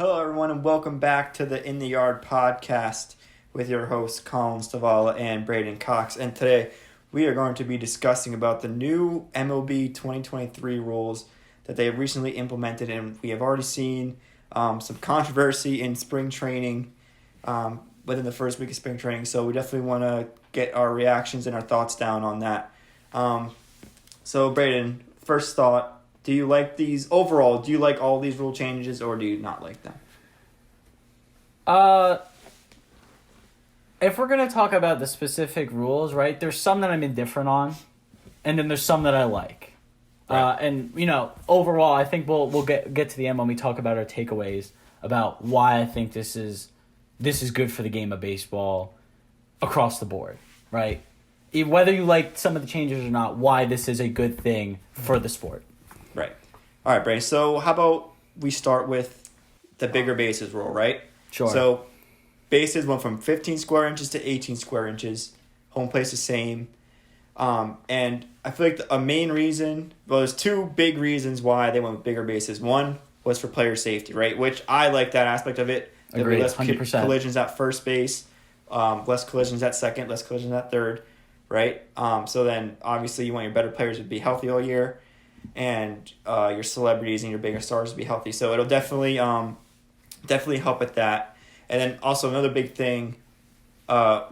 Hello, everyone, and welcome back to the In the Yard podcast with your hosts, Collin and Braeden Cox. And today we are going to be discussing about the new MLB 2023 rules that they have recently implemented, and we have already seen some controversy in spring training within the first week of spring training. So we definitely want to get our reactions and our thoughts down on that. So Braeden, first thought. Do you like these overall? Do you like all these rule changes, or do you not like them? If we're gonna talk about the specific rules, right? There's some that I'm indifferent on, and then there's some that I like. Right. And overall, I think we'll get to the end when we talk about our takeaways about why I think this is good for the game of baseball across the board, right? Whether you like some of the changes or not, why this is a good thing for the sport. Right. All right, Bray. So how about we start with the bigger bases rule, right? Sure. So bases went from 15 square inches to 18 square inches. Home place the same. And I feel like a main reason, there's two big reasons why they went with bigger bases. One was for player safety, right? Which I like that aspect of it. Agreed, less 100%. Collisions at first base, less collisions at second, less collisions at third, right? So then obviously you want your better players to be healthy all year, and your celebrities and your bigger stars to be healthy. So it'll definitely help with that. And then also another big thing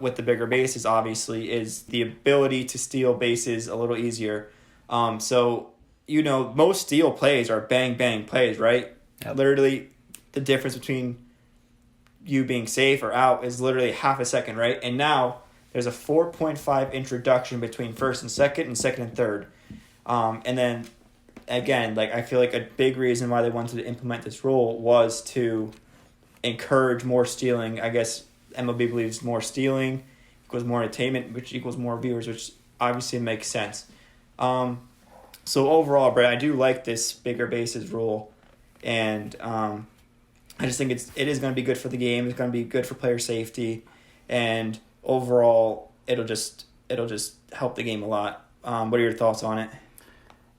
with the bigger bases, obviously, is the ability to steal bases a little easier. So, most steal plays are bang plays, right? Yep. Literally, the difference between you being safe or out is literally half a second, right? And now there's a 4.5 introduction between first and second and third. And then, again, I feel like a big reason why they wanted to implement this rule was to encourage more stealing. I guess MLB believes more stealing equals more entertainment, which equals more viewers, which obviously makes sense. So overall, Brett, I do like this bigger bases rule, and I just think it is going to be good for the game. It's going to be good for player safety, and overall, it'll just help the game a lot. What are your thoughts on it?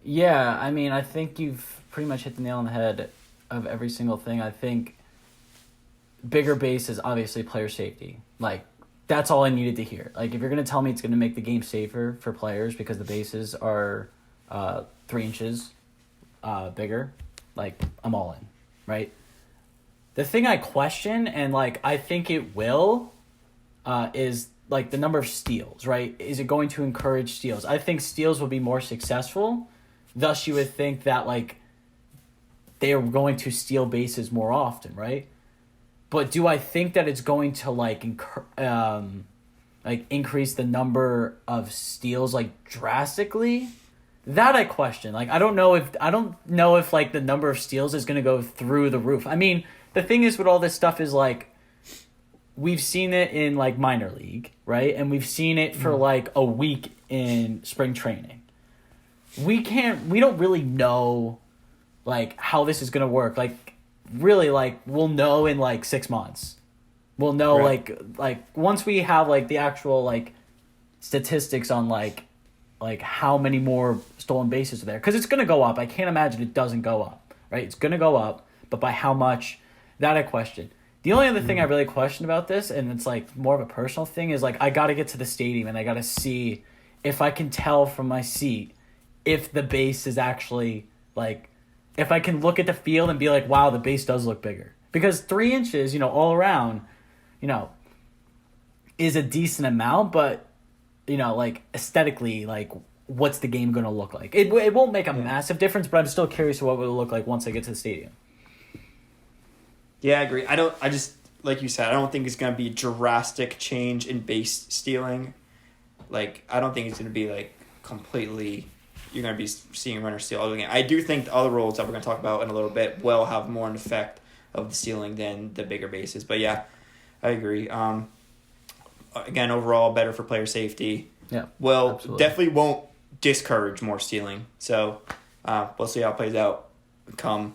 Yeah, I mean, I think you've pretty much hit the nail on the head of every single thing. I think bigger base is obviously player safety. That's all I needed to hear. If you're going to tell me it's going to make the game safer for players because the bases are 3 inches bigger, I'm all in, right? The thing I question, and I think it will, is the number of steals, right? Is it going to encourage steals? I think steals will be more successful. Thus, you would think that they are going to steal bases more often, right? But do I think that it's going to increase the number of steals drastically? That I question. I don't know if the number of steals is going to go through the roof. I mean, the thing is with all this stuff is we've seen it in minor league, right? And we've seen it for a week in spring training. We don't really know how this is going to work. Really, we'll know in 6 months. We'll know right. Once we have the actual statistics on how many more stolen bases are there, because it's going to go up. I can't imagine it doesn't go up, right? It's going to go up, but by how much, that I question. The only other thing I really question about this, and it's more of a personal thing, is I got to get to the stadium and I got to see if I can tell from my seat if the base is actually if I can look at the field and be wow, the base does look bigger. Because 3 inches, all around, is a decent amount, but, aesthetically, what's the game going to look like? It won't make a massive difference, but I'm still curious what it will look like once I get to the stadium. Yeah, I agree. I just, like you said, I don't think it's going to be a drastic change in base stealing. I don't think it's going to be, completely... You're going to be seeing runner steal all the game. I do think the other rules that we're going to talk about in a little bit will have more an effect of the stealing than the bigger bases. But yeah, I agree. Again, overall, better for player safety. Yeah, well, absolutely. Definitely won't discourage more stealing. So we'll see how it plays out come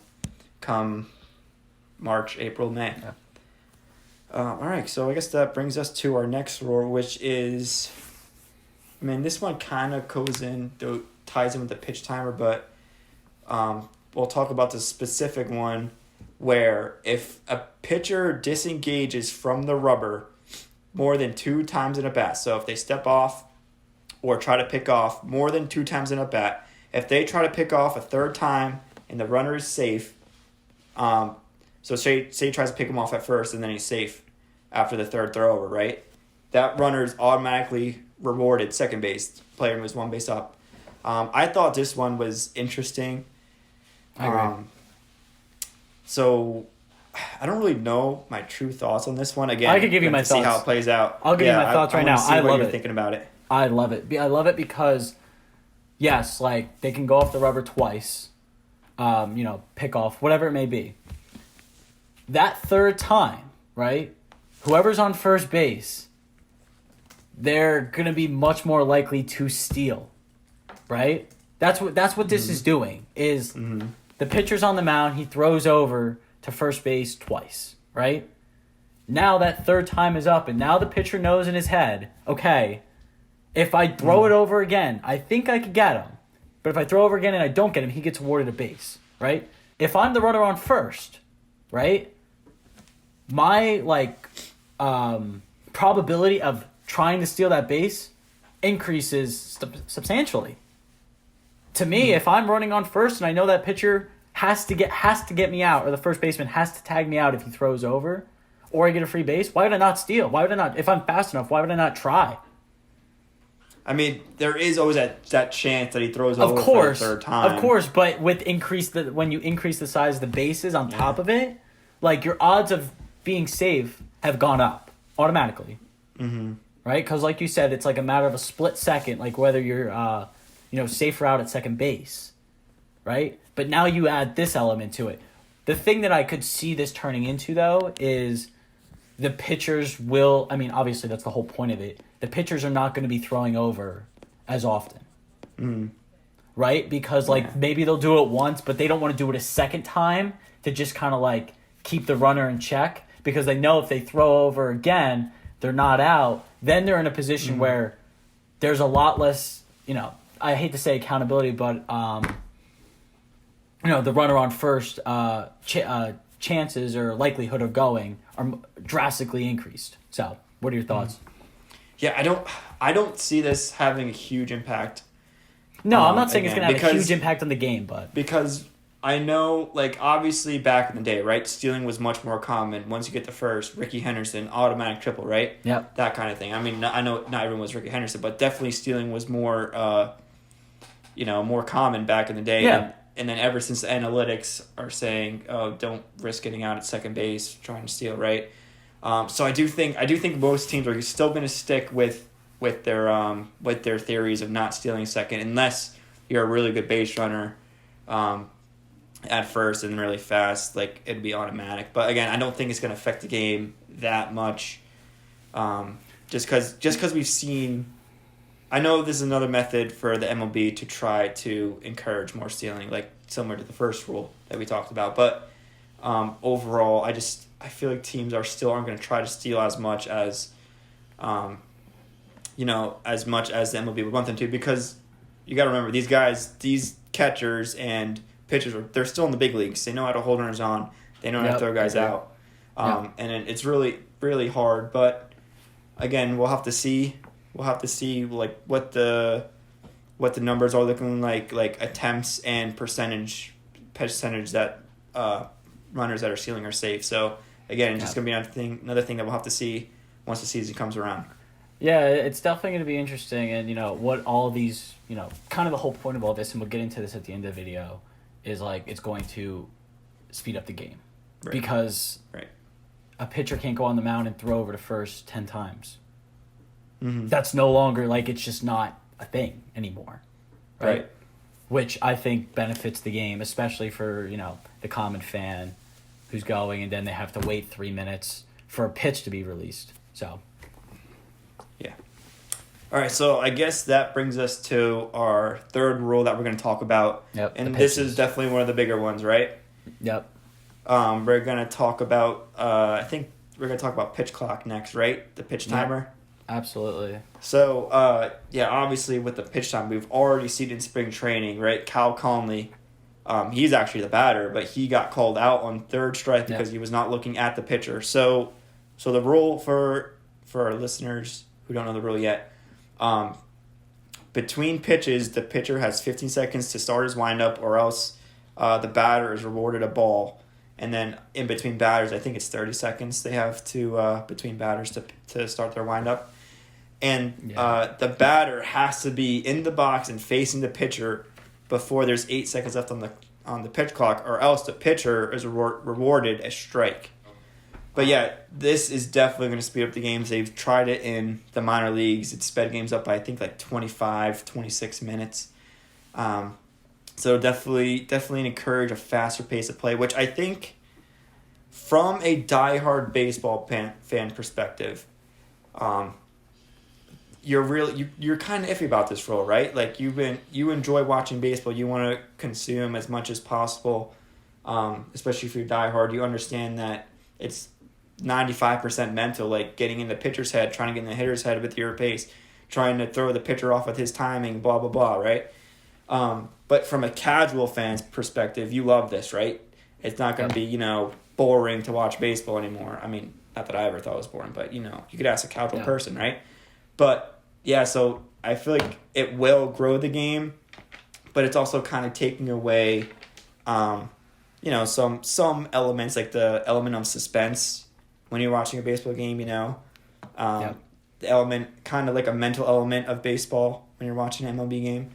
March, April, May. Yeah. All right, so I guess that brings us to our next rule, which is... I mean, this one kind of ties in with the pitch timer, but we'll talk about the specific one where if a pitcher disengages from the rubber more than 2 times in a bat, so if they step off or try to pick off more than 2 times in a bat, if they try to pick off a third time and the runner is safe, so say he tries to pick him off at first and then he's safe after the third throw over, right? That runner is automatically rewarded second base. Player was 1 base up. I thought this one was interesting. I agree. So I don't really know my true thoughts on this one. Again, I could give you my to see thoughts. how it plays out. I'll give you my thoughts right now. I I love you're it. thinking about it. I love it. I love it because, yes, like they can go off the rubber twice, pick off, whatever it may be. That third time, right? Whoever's on first base, they're gonna be much more likely to steal, right? That's what this is doing. Is the pitcher's on the mound, he throws over to first base twice, right? Now that third time is up, and now the pitcher knows in his head, okay, if I throw it over again, I think I could get him. But if I throw over again and I don't get him, he gets awarded a base, right? If I'm the runner on first, right, my probability of trying to steal that base increases substantially. To me, if I'm running on first and I know that pitcher has to get me out, or the first baseman has to tag me out if he throws over, or I get a free base, why would I not steal? Why would I not? If I'm fast enough, why would I not try? I mean, there is always that chance that he throws over for the third time. Of course, but with when you increase the size of the bases on top of it, like your odds of being safe have gone up automatically. Mm-hmm. Right? Because like you said, it's like a matter of a split second, like whether you're safer out at second base, right? But now you add this element to it. The thing that I could see this turning into, though, is the pitchers will, I mean, obviously that's the whole point of it. The pitchers are not going to be throwing over as often. Mm. Right? Because, maybe they'll do it once, but they don't want to do it a second time to just kind of, keep the runner in check. Because they know if they throw over again, they're not out. Then they're in a position where there's a lot less, I hate to say accountability, but, the runner on first chances or likelihood of going are drastically increased. So, what are your thoughts? Yeah, I don't see this having a huge impact. No, I'm not saying it's going to have a huge impact on the game, but because I know, obviously back in the day, right, stealing was much more common. Once you get the first, Ricky Henderson, automatic triple, right? Yep. That kind of thing. I mean, I know not everyone was Ricky Henderson, but definitely stealing was more, more common back in the day. Yeah. And then ever since the analytics are saying, oh, don't risk getting out at second base trying to steal, right? So I do think most teams are still going to stick with their theories of not stealing second, unless you're a really good base runner at first and really fast, it'd be automatic. But again, I don't think it's going to affect the game that much. Just because we've seen. I know this is another method for the MLB to try to encourage more stealing, similar to the first rule that we talked about. But overall, I feel like teams aren't going to try to steal as much as, as much as the MLB would want them to, because you got to remember these catchers and pitchers they're still in the big leagues. They know how to hold runners on. They know how to throw guys out. And it's really really hard. But again, we'll have to see. We'll have to see what the numbers are looking like attempts and percentage that runners that are stealing are safe. So again, it's just gonna be another thing that we'll have to see once the season comes around. Yeah, it's definitely going to be interesting, and what all these, kind of the whole point of all this, and we'll get into this at the end of the video, is it's going to speed up the game, right. Because a pitcher can't go on the mound and throw over to first 10 times. Mm-hmm. That's no longer it's just not a thing anymore, right? Which I think benefits the game, especially for the common fan who's going, and then they have to wait 3 minutes for a pitch to be released. So, yeah. All right, so I guess that brings us to our third rule that we're going to talk about, and this is definitely one of the bigger ones, right? Yep. We're going to talk about. I think we're going to talk about pitch clock next, right? The pitch timer. Absolutely. So, obviously with the pitch time, we've already seen in spring training, right? Cal Conley He's actually the batter, but he got called out on third strike because he was not looking at the pitcher. So the rule for our listeners who don't know the rule yet, between pitches, the pitcher has 15 seconds to start his windup, or else the batter is rewarded a ball. And then in between batters, I think it's 30 seconds they have to between batters to start their windup. And the batter has to be in the box and facing the pitcher before there's 8 seconds left on the pitch clock, or else the pitcher is rewarded a strike. But yeah, this is definitely going to speed up the games. They've tried it in the minor leagues. It sped games up by, I think, like 25, 26 minutes. So definitely encourage a faster pace of play, which I think from a diehard baseball fan perspective, you're kind of iffy about this rule, right? Like you enjoy watching baseball. You want to consume as much as possible, especially if you're diehard. You understand that it's 95% mental, like getting in the pitcher's head, trying to get in the hitter's head with your pace, trying to throw the pitcher off with his timing, blah, blah, blah, right? But from a casual fan's perspective, you love this, right? It's not going to be, boring to watch baseball anymore. I mean, not that I ever thought it was boring, but, you could ask a casual person, right? But, yeah, so I feel like it will grow the game, but it's also kind of taking away, some elements, like the element of suspense when you're watching a baseball game, the element, kind of like a mental element of baseball when you're watching an MLB game.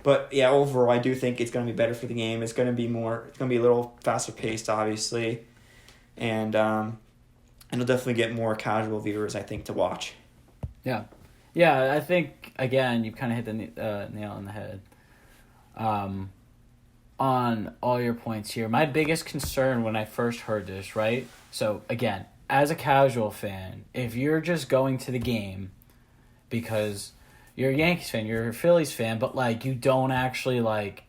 But yeah, overall, I do think it's going to be better for the game. It's going to be a little faster paced, obviously, and it'll definitely get more casual viewers, I think, to watch. Yeah, I think again you kind of hit the nail on the head. On all your points here, my biggest concern when I first heard this, right? So again, as a casual fan, if you're just going to the game because you're a Yankees fan, you're a Phillies fan, but like you don't actually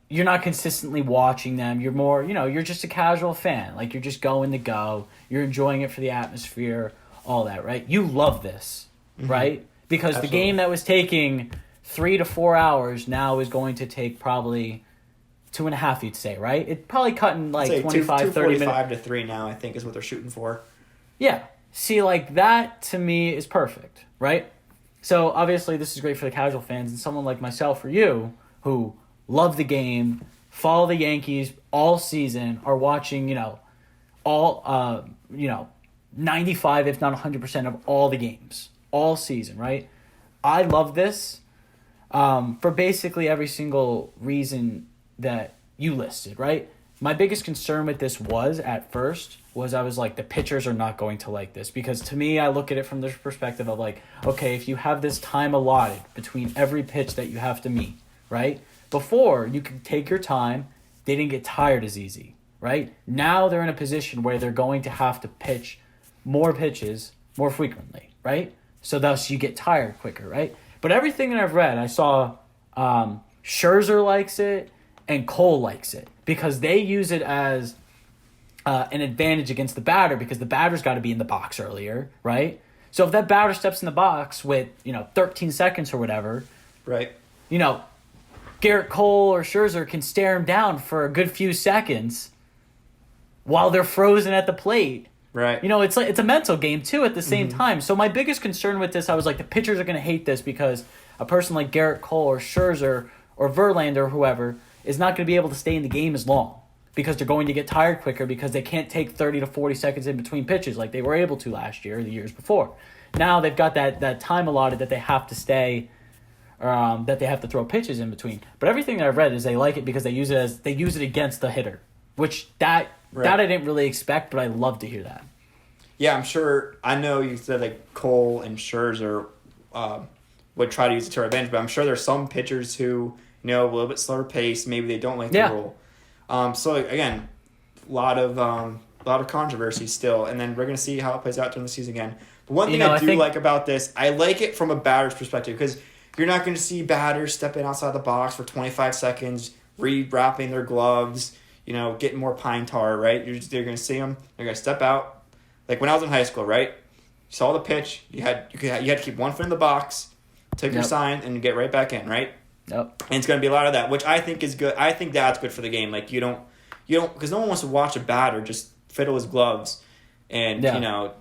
you're not consistently watching them. You're more, you're just a casual fan. Like you're just going to go. You're enjoying it for the atmosphere, all that, right? You love this, right? Because Absolutely. The game that was taking 3 to 4 hours now is going to take probably 2.5, you'd say, right? It probably cutting 25, 30 minutes. 2:45 to 3 now, I think, is what they're shooting for. Yeah. See, that to me is perfect, right? So obviously this is great for the casual fans, and someone like myself or you who love the game, follow the Yankees all season, are watching, 95 if not 100% of all the games all season, right? I love this for basically every single reason that you listed, right? My biggest concern with this at first was I was like, the pitchers are not going to like this, because to me, I look at it from the perspective of okay, if you have this time allotted between every pitch that you have to meet, right? Before, you could take your time. They didn't get tired as easy, right? Now they're in a position where they're going to have to pitch more pitches more frequently, right? So thus you get tired quicker, right? But everything that I've read, I saw Scherzer likes it and Cole likes it because they use it as an advantage against the batter, because the batter's got to be in the box earlier, right? So if that batter steps in the box with 13 seconds or whatever, right? Garrett Cole or Scherzer can stare him down for a good few seconds while they're frozen at the plate. Right. It's a mental game too at the same time. So my biggest concern with this, I was like, the pitchers are going to hate this because a person like Garrett Cole or Scherzer or Verlander or whoever is not going to be able to stay in the game as long because they're going to get tired quicker because they can't take 30 to 40 seconds in between pitches like they were able to last year or the years before. Now they've got that time allotted that they have to stay, that they have to throw pitches in between. But everything that I've read is they like it because they use it against the hitter, which that I didn't really expect, but I love to hear that. Yeah, I'm sure. I know you said Cole and Scherzer would try to use it to their advantage, but I'm sure there's some pitchers who a little bit slower pace. Maybe they don't like the rule. So again, a lot of controversy still, and then we're gonna see how it plays out during the season again. But one thing I think like about this, I like it from a batter's perspective because you're not gonna see batters stepping outside the box for 25 seconds, rewrapping their gloves, getting more pine tar, right? You're gonna see them. They're gonna step out. Like when I was in high school, right? You saw the pitch. You had to keep one foot in the box, take your sign, and get right back in, right? Nope. And it's going to be a lot of that, which I think is good. I think that's good for the game. Like, you don't, because no one wants to watch a batter just fiddle his gloves and,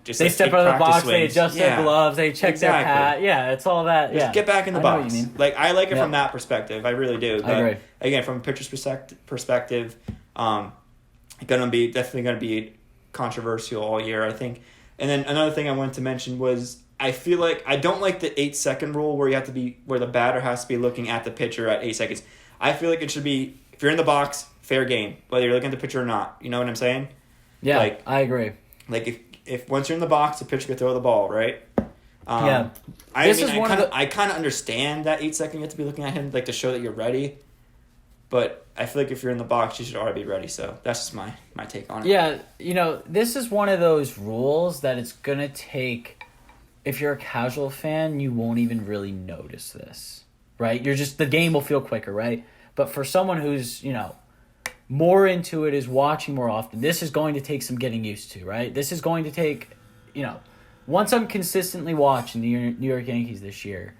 just they step out of the box, swings. they adjust their gloves, they check their pat. Yeah, it's all that. Just get back in the box. Know what you mean. Like, I like it from that perspective. I really do. But I agree. Again, from a pitcher's perspective, definitely going to be controversial all year, I think. And then another thing I wanted to mention was I feel like I don't like the 8-second rule where the batter has to be looking at the pitcher at 8 seconds. I feel like it should be, if you're in the box, fair game, whether you're looking at the pitcher or not. You know what I'm saying? Yeah, like, I agree. Like if once you're in the box, the pitcher could throw the ball, right? Yeah. I kind of understand that 8 second you have to be looking at him, like, to show that you're ready. But I feel like if you're in the box, you should already be ready. So that's just my take on it. Yeah, this is one of those rules that it's going to take, if you're a casual fan, you won't even really notice this, right? The game will feel quicker, right? But for someone who's, more into it, is watching more often, this is going to take some getting used to, right? This is going to take, once I'm consistently watching the New York Yankees this year,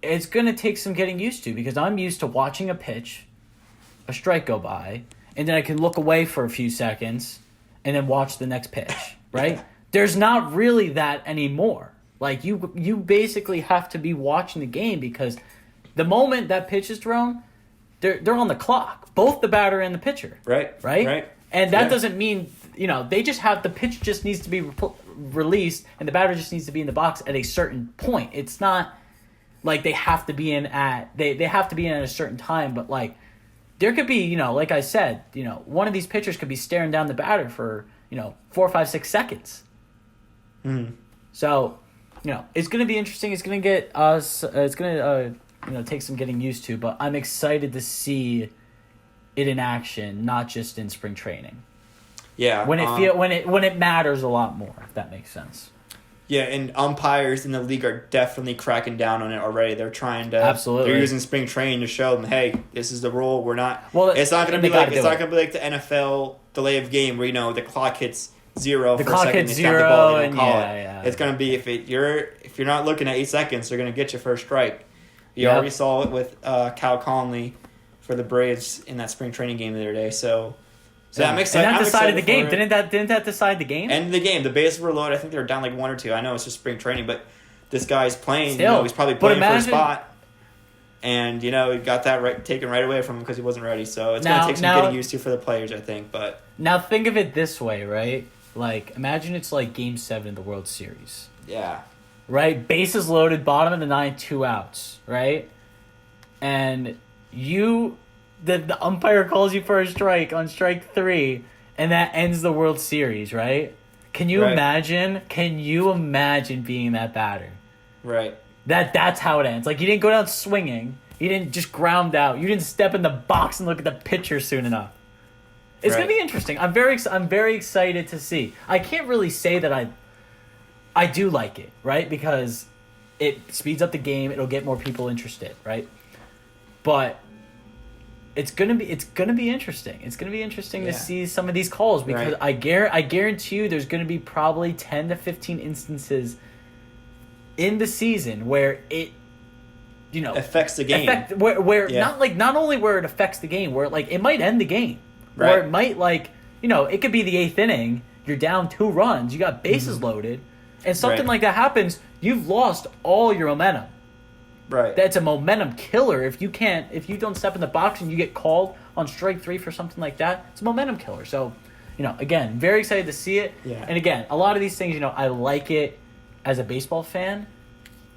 it's going to take some getting used to, because I'm used to watching a pitch, a strike go by, and then I can look away for a few seconds and then watch the next pitch, right? There's not really that anymore. Like, you basically have to be watching the game, because the moment that pitch is thrown, they're on the clock, both the batter and the pitcher. Right. And that doesn't mean, they just have, the pitch just needs to be released and the batter just needs to be in the box at a certain point. It's not like they have to be in at a certain time, but like, there could be, like I said, one of these pitchers could be staring down the batter for, 4, 5, 6 seconds. Mm. So, it's going to be interesting. It's going to get us, it's going to, take some getting used to, but I'm excited to see it in action, not just in spring training. Yeah. When it matters a lot more, if that makes sense. Yeah, and umpires in the league are definitely cracking down on it already. They're trying to absolutely. They're using spring training to show them, hey, this is the rule. We're not. Well, it's not going to be like the NFL delay of game where the clock hits 0 for a second. Hits 0 the ball, and call it. Yeah. It's going to be if you're not looking at 8 seconds, they're going to get you for a strike. You already saw it with Cal Conley for the Braves in that spring training game the other day. So that makes sense. And that decided the game. Didn't that decide the game? End the game. The bases were loaded. I think they were down like 1 or 2. I know it's just spring training, but this guy's playing. Still, he's probably playing for a spot. And, he got that taken right away from him because he wasn't ready. So it's going to take some getting used to for the players, I think. But now think of it this way, right? Like, imagine it's like Game 7 of the World Series. Yeah. Right? Bases loaded, bottom of the 9, 2 outs, right? And the umpire calls you for a strike on strike 3, and that ends the World Series, right? Can you imagine? Can you imagine being that batter? Right. That's how it ends. Like, you didn't go down swinging. You didn't just ground out. You didn't step in the box and look at the pitcher soon enough. It's gonna be interesting. I'm very excited to see. I can't really say that I do like it, right? Because it speeds up the game. It'll get more people interested, right? But it's gonna be interesting. It's gonna be interesting to see some of these calls, because I guarantee you there's gonna be probably 10 to 15 instances in the season where it affects the game. Not only where it affects the game, where like it might end the game. Right. Or it might it could be the 8th inning, you're down 2 runs, you got bases loaded, and something like that happens, you've lost all your momentum. Right. That's a momentum killer. If you don't step in the box and you get called on strike 3 for something like that, it's a momentum killer. So, again, very excited to see it. Yeah. And again, a lot of these things, I like it as a baseball fan.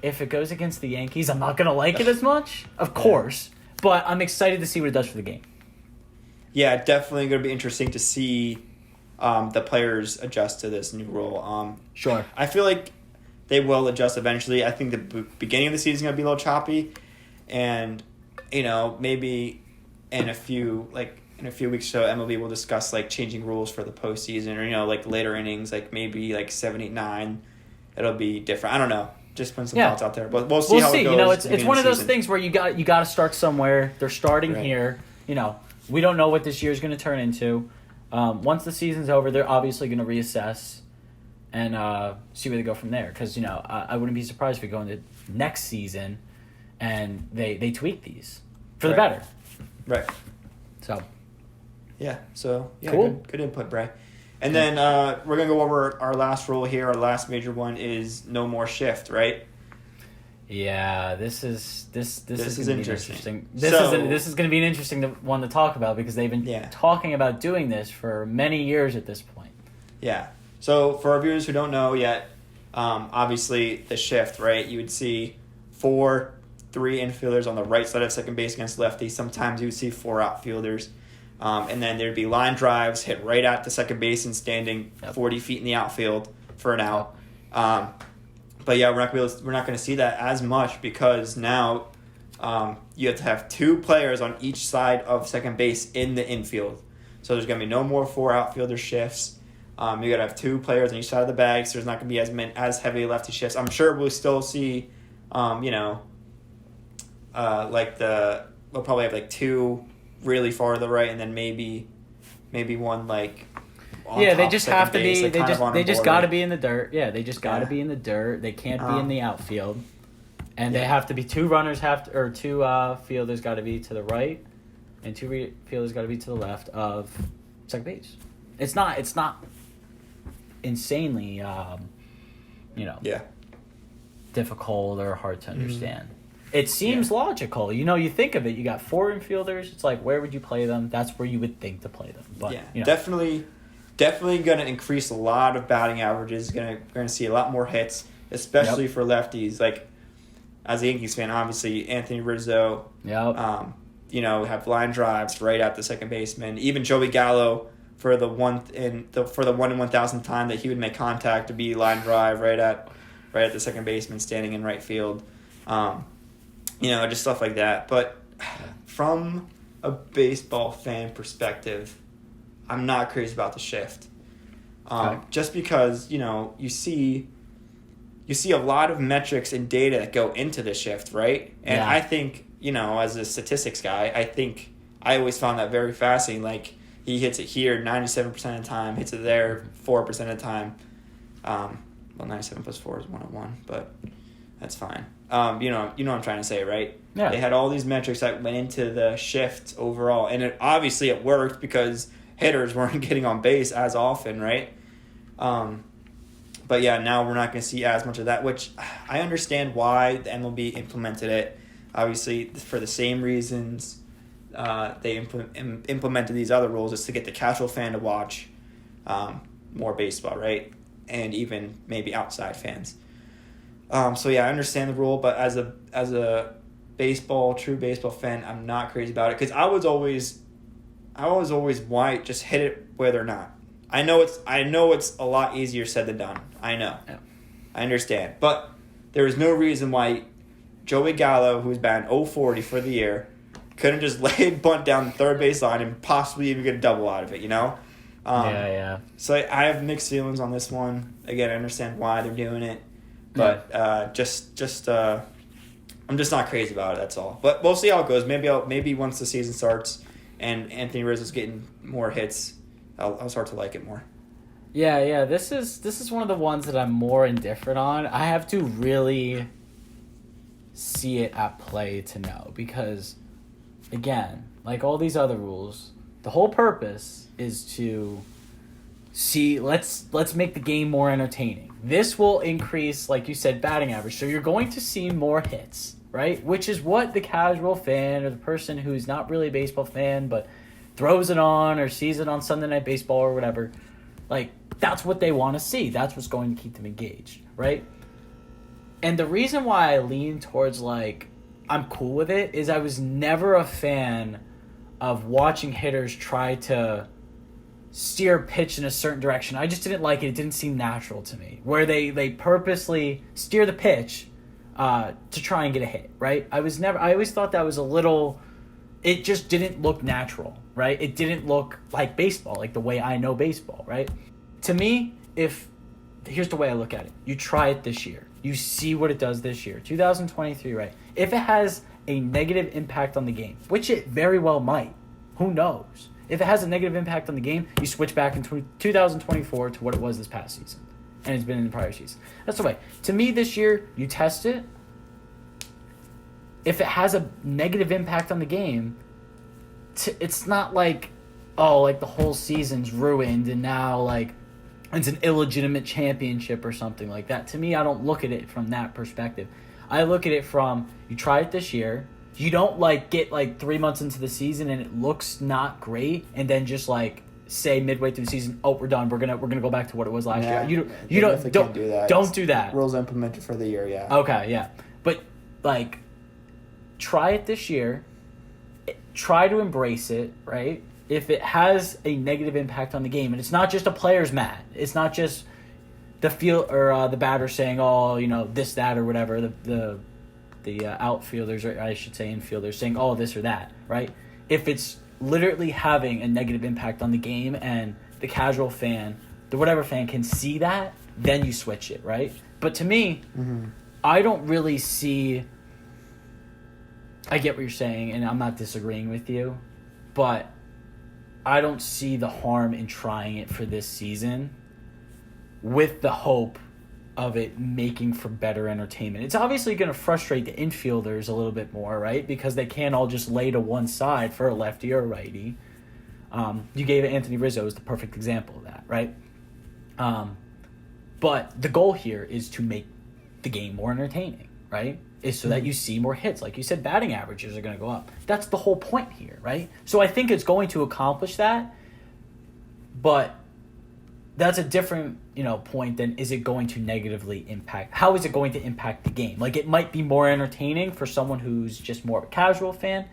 If it goes against the Yankees, I'm not going to like it as much, of course, but I'm excited to see what it does for the game. Yeah, definitely going to be interesting to see the players adjust to this new rule. Sure. I feel like they will adjust eventually. I think the beginning of the season is going to be a little choppy, and maybe in a few weeks or so, MLB will discuss like changing rules for the postseason, or like later innings, like maybe like 7, 8, 9. It'll be different. I don't know. Just putting some thoughts out there, but we'll see how it goes. It's one of those things where you got to start somewhere. They're starting here. We don't know what this year is going to turn into. Once the season's over, they're obviously going to reassess and see where they go from there. Because I wouldn't be surprised if we go into next season and they tweak these for the better. Right. So. Yeah. So yeah, cool. Good input, Bray. And then we're gonna go over our last rule here. Our last major one is no more shift, right? Yeah, this is interesting. This is going to be an interesting one to talk about because they've been talking about doing this for many years at this point. Yeah. So for our viewers who don't know yet, obviously the shift, right? You would see 3 infielders on the right side of second base against lefty. Sometimes you would see 4 outfielders. And then there'd be line drives hit right at the second baseman standing 40 feet in the outfield for an out. But yeah, we're not going to see that as much because now you have to have 2 players on each side of second base in the infield. So there's going to be no more 4 outfielder shifts. You got to have 2 players on each side of the bag, so there's not going to be as heavy lefty shifts. I'm sure we'll still see, we'll probably have like 2 really far to the right, and then maybe one like. They just have to be. They just got to be in the dirt. Yeah, they just got to be in the dirt. They can't be in the outfield, and they have to be 2 runners 2 fielders got to be to the right, and 2 fielders got to be to the left of second base. It's not insanely, difficult or hard to understand. It seems logical. You think of it. You got 4 infielders. It's like, where would you play them? That's where you would think to play them. But Definitely going to increase a lot of batting averages. Going to see a lot more hits, especially for lefties. Like, as a Yankees fan, obviously Anthony Rizzo. Have line drives right at the second baseman. Even Joey Gallo for the 1 in 1,000 time that he would make contact to be line drive right at the second baseman standing in right field. Just stuff like that. But from a baseball fan perspective, I'm not crazy about the shift. Just because, you see a lot of metrics and data that go into the shift, right? And I think, as a statistics guy, I think I always found that very fascinating. Like, he hits it here 97% of the time, hits it there 4% of the time. 97 plus 4 is 101, but that's fine. You know what I'm trying to say, right? Yeah. They had all these metrics that went into the shift overall, and it worked because hitters weren't getting on base as often, right? But yeah, now we're not going to see as much of that, which I understand why the MLB implemented it. Obviously, for the same reasons they implemented these other rules, is to get the casual fan to watch more baseball, right? And even maybe outside fans. So yeah, I understand the rule, but as a true baseball fan, I'm not crazy about it because I was always white, just hit it where they're not. I know it's a lot easier said than done. I know. Yeah. I understand. But there is no reason why Joey Gallo, who's batting .040 for the year, couldn't just lay a bunt down the third base line and possibly even get a double out of it, So I have mixed feelings on this one. Again, I understand why they're doing it. But I'm just not crazy about it, that's all. But we'll see how it goes. Maybe once the season starts and Anthony Rizzo's getting more hits, I'll start to like it more. Yeah. This is one of the ones that I'm more indifferent on. I have to really see it at play to know because, again, like all these other rules, the whole purpose is to see. Let's make the game more entertaining. This will increase, like you said, batting average. So you're going to see more hits, right? Which is what the casual fan or the person who's not really a baseball fan but throws it on or sees it on Sunday Night Baseball or whatever, like, that's what they want to see. That's what's going to keep them engaged, right? And the reason why I lean towards, like, I'm cool with it is I was never a fan of watching hitters try to steer pitch in a certain direction. I just didn't like it. It didn't seem natural to me. Where they purposely steer the pitch to try and get a hit, right? I always thought that was a little... It just didn't look natural, right? It didn't look like baseball, like the way I know baseball, right? To me, here's the way I look at it. You try it this year. You see what it does this year. 2023, right? If it has a negative impact on the game, which it very well might, who knows? If it has a negative impact on the game, you switch back in 2024 to what it was this past season. And it's been in the prior season. That's the way. To me, this year, you test it. if it has a negative impact on the game, it's not like, oh, like the whole season's ruined and now like it's an illegitimate championship or something like that. To me, I don't look at it from that perspective. I look at it from, you try it this year, you don't like get like 3 months into the season and it looks not great, and then just like say midway through the season, oh, we're done. We're gonna go back to what it was last year. You don't do that. Don't do that. Rules implemented for the year, yeah. Okay, yeah, but like, try it this year. Try to embrace it, right? If it has a negative impact on the game, and it's not just a player's mad, it's not just the field or the batter saying, oh, you know, this, that, or whatever. The outfielders, or I should say infielders, saying, oh, this or that, right? If it's literally having a negative impact on the game and the casual fan, the whatever fan can see that, then you switch it, right? But to me, I don't really see... I get what you're saying, and I'm not disagreeing with you, but I don't see the harm in trying it for this season with the hope of it making for better entertainment. It's obviously going to frustrate the infielders a little bit more, right? Because they can't all just lay to one side for a lefty or a righty. You gave Anthony Rizzo as the perfect example of that, right? But the goal here is to make the game more entertaining, right? Is so that you see more hits. Like you said, batting averages are going to go up. That's the whole point here, right? So I think it's going to accomplish that, but that's a different, point than is it going to negatively impact. How is it going to impact the game? Like, it might be more entertaining for someone who's just more of a casual fan,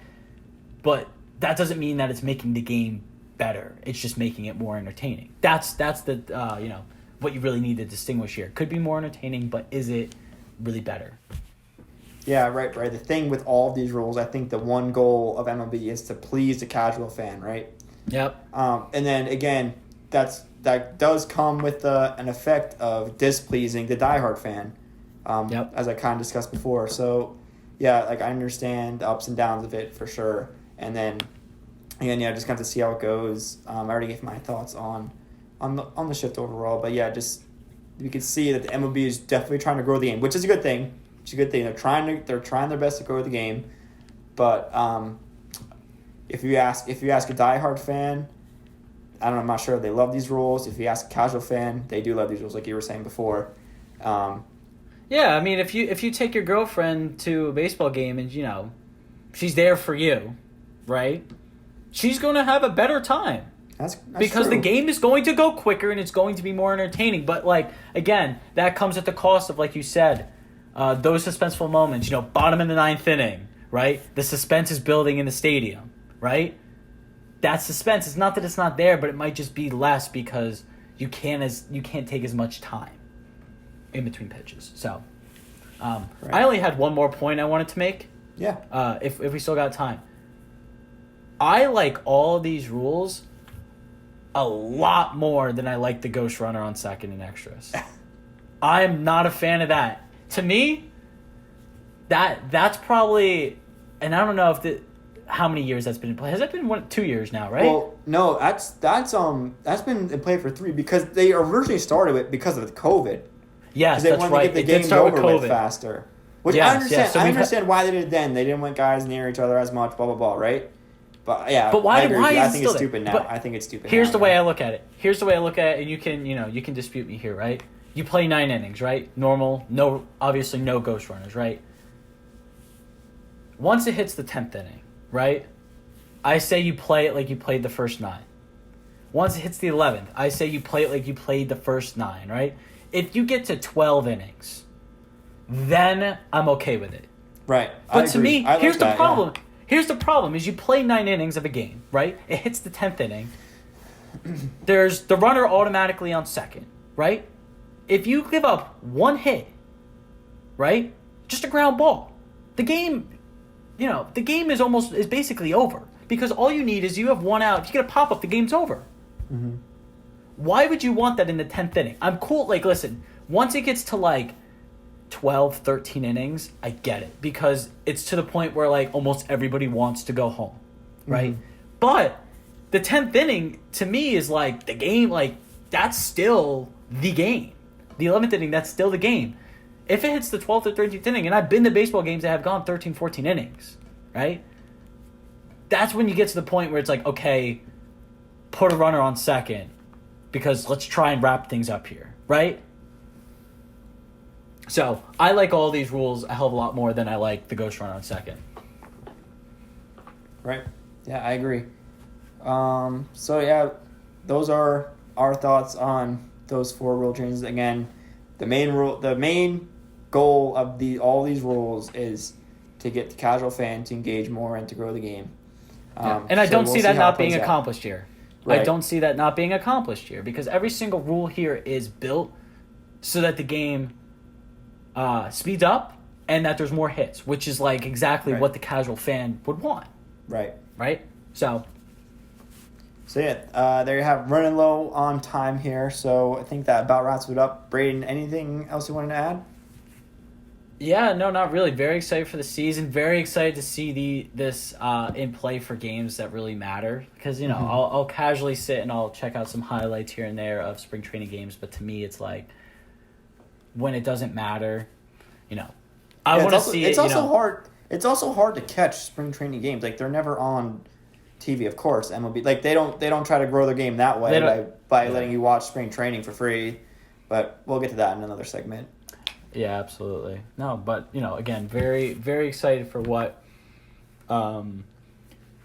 but that doesn't mean that it's making the game better. It's just making it more entertaining. That's the what you really need to distinguish here. Could be more entertaining, but is it really better? Yeah, right. The thing with all of these rules, I think the one goal of MLB is to please the casual fan, right? Yep. And then again, that does come with an effect of displeasing the diehard fan, as I kind of discussed before. So, yeah, like I understand the ups and downs of it for sure. And then, again, just kind of see how it goes. I already gave my thoughts on the shift overall, but yeah, just you can see that the MLB is definitely trying to grow the game, which is a good thing. It's a good thing. They're trying their best to grow the game, but if you ask a diehard fan, I'm not sure if they love these rules. If you ask a casual fan, they do love these rules, like you were saying before. Yeah, I mean, if you take your girlfriend to a baseball game and she's there for you, right? She's going to have a better time. That's because true. The game is going to go quicker and it's going to be more entertaining. But again, that comes at the cost of, like you said, those suspenseful moments. Bottom in the ninth inning, right? The suspense is building in the stadium, right? That suspense is not that it's not there, but it might just be less because you can't take as much time in between pitches. So, right. I only had one more point I wanted to make. Yeah. If we still got time, I like all of these rules a lot more than I like the ghost runner on second and extras. I am not a fan of that. To me, that's probably, and I don't know if how many years that's been in play. Has that been 2 years now, right? Well, no, that's been in play for 3 because they originally started it because of COVID. Yes, that's right. Because they wanted to get the game over with faster. Which I understand. Yes. So I understand why they did it then. They didn't want guys near each other as much. Blah blah blah. Right. But yeah. But why? I think it's stupid now. I think it's stupid. Here's the way I look at it. And you can dispute me here, right? You play 9 innings, right? Normal. No, obviously no ghost runners, right? Once it hits the 10th inning, right? I say you play it like you played the first 9. Once it hits the 11th, I say you play it like you played the first 9, right? If you get to 12 innings, then I'm okay with it. Right. But to me, here's the problem. Yeah. Here's the problem is you play 9 innings of a game, right? It hits the 10th inning. There's the runner automatically on second, right? If you give up 1 hit, right? Just a ground ball. The game is basically over because all you need is you have 1 out. If you get a pop up, the game's over. Mm-hmm. Why would you want that in the 10th inning? I'm cool. Listen, once it gets to 12, 13 innings, I get it because it's to the point where almost everybody wants to go home, right? Mm-hmm. But the 10th inning to me is the game. That's still the game. The 11th inning, that's still the game. if it hits the 12th or 13th inning, and I've been to baseball games that have gone 13, 14 innings, right? That's when you get to the point where it's like, okay, put a runner on second because let's try and wrap things up here, right? So I like all these rules a hell of a lot more than I like the ghost runner on second. Right. Yeah, I agree. So yeah, those are our thoughts on those 4 rule changes. Again, the main goal of all these rules is to get the casual fan to engage more and to grow the game. And I don't see that not being accomplished here. Right. I don't see that not being accomplished here because every single rule here is built so that the game speeds up and that there's more hits, which is like exactly what the casual fan would want. Right. Right? So yeah, there you have running low on time here. So I think that about wraps it up. Braeden, anything else you wanted to add? Yeah, no, not really. Very excited for the season. Very excited to see this in play for games that really matter. Because, I'll casually sit and I'll check out some highlights here and there of spring training games. But to me, it's like when it doesn't matter, I want to see it. It's also hard. It's also hard to catch spring training games. Like, they're never on TV, of course. MLB, like, they don't try to grow their game that way by letting you watch spring training for free. But we'll get to that in another segment. Yeah, absolutely. No, but, again, very, very excited for what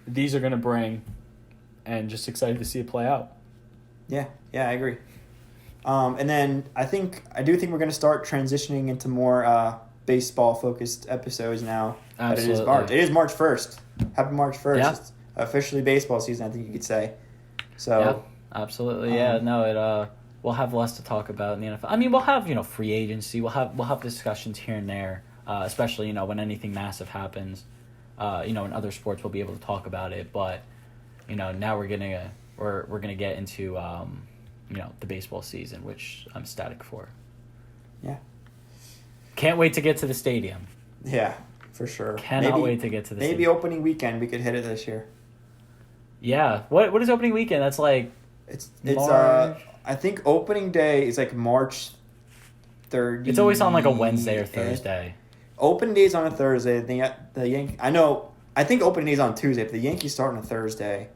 these are going to bring and just excited to see it play out. Yeah, I agree. And then I do think we're going to start transitioning into more baseball-focused episodes now. Absolutely. But it is March. It is March 1st. Happy March 1st. Yeah. It's officially baseball season, I think you could say. So, yeah, absolutely. Yeah, no, we'll have less to talk about in the NFL. I mean, we'll have, free agency. We'll have discussions here and there, especially, when anything massive happens. In other sports, we'll be able to talk about it. But, now we're gonna get into, the baseball season, which I'm ecstatic for. Yeah. Can't wait to get to the stadium. Yeah, for sure. Cannot wait to get to the stadium. Maybe opening weekend we could hit it this year. Yeah. What is opening weekend? That's like it's March. I think opening day is like March 30th. It's always on like a Wednesday or Thursday. Opening day is on a Thursday. I think opening day is on Tuesday, but the Yankees start on a Thursday.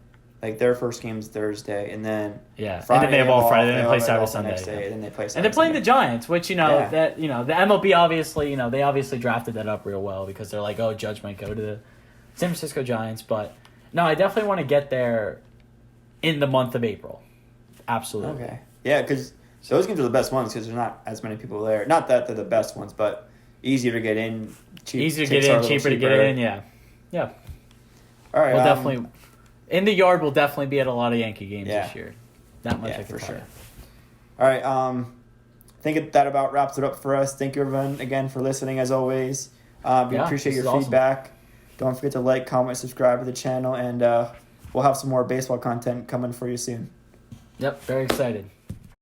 Like, their first game's Thursday, and then Friday, and then they have all Friday, then they play Saturday, Sunday. Sunday. Next day, and then they play Saturday, and they're playing Sunday. the Giants, which the MLB obviously they obviously drafted that up real well because they're like, oh, Judge might go to the San Francisco Giants, but no, I definitely want to get there in the month of April. Absolutely. Okay. Yeah, because those games are the best ones because there's not as many people there. Not that they're the best ones, but easier to get in. Easier to get in, cheaper to get in. Yeah. All right. We'll definitely. In the yard, we'll definitely be at a lot of Yankee games this year. That much I can for tell sure. you. All right. I think that about wraps it up for us. Thank you, everyone, again, for listening, as always. We appreciate your feedback. Awesome. Don't forget to like, comment, subscribe to the channel, and we'll have some more baseball content coming for you soon. Yep, very excited.